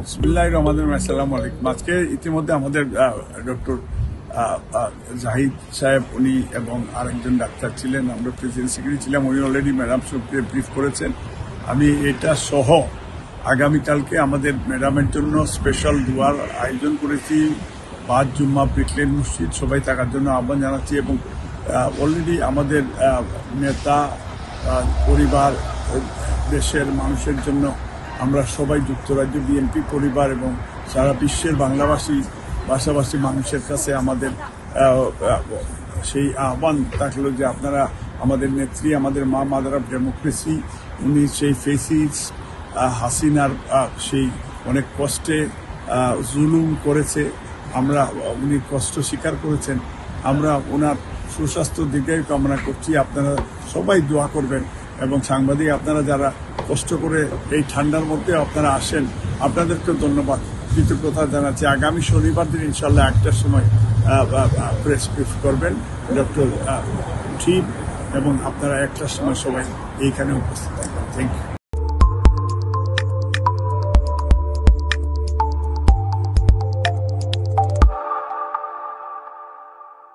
বিসমিল্লাহির রহমানির রহিম। আসসালামু আলাইকুম। আজকে ইতিমধ্যে আমাদের ডক্টর জাহিদ সাহেব উনি এবং আরেকজন ডাক্তার ছিলেন, আমরা প্রেসিডেন্ট সেক্রেটারি ছিলাম, উনি অলরেডি ম্যাডাম সাহেবকে ব্রিফ করেছেন। আমি এটা সহ আগামীকালকে আমাদের ম্যাডামের জন্য স্পেশাল দোয়ার আয়োজন করেছি। 5 জুম্মা ব্রিকলেন মসজিদ, সবাই থাকার জন্য আহ্বান জানাচ্ছি। এবং অলরেডি আমাদের নেতা পরিবার, দেশের মানুষের জন্য আমরা সবাই যুক্তরাজ্য বিএনপি পরিবার এবং সারা বিশ্বের বাংলাভাষী ভাষাভাষী মানুষের কাছে আমাদের সেই আহ্বান থাকলো যে আপনারা আমাদের নেত্রী, আমাদের মা মাদার অফ ডেমোক্রেসি, উনি সেই ফেসিস হাসিনার সেই অনেক কষ্টে জুলুম করেছে, উনি কষ্ট স্বীকার করেছেন। আমরা ওনার সুস্বাস্থ্য দীর্ঘায়ু কামনা করছি। আপনারা সবাই দোয়া করবেন এবং সাংবাদিক আপনারা যারা কষ্ট করে এই ঠান্ডার মধ্যে আপনারা আসেন, আপনাদেরকে ধন্যবাদ, কৃতজ্ঞতা জানাচ্ছি। আগামী শনিবার দিন ইনশাল্লাহ 1টার সময় প্রেস ব্রিফ করবেন ডক্টর টিম, এবং আপনারা 1টার সময় সবাই এইখানে উপস্থিত থাকবেন। Thank you.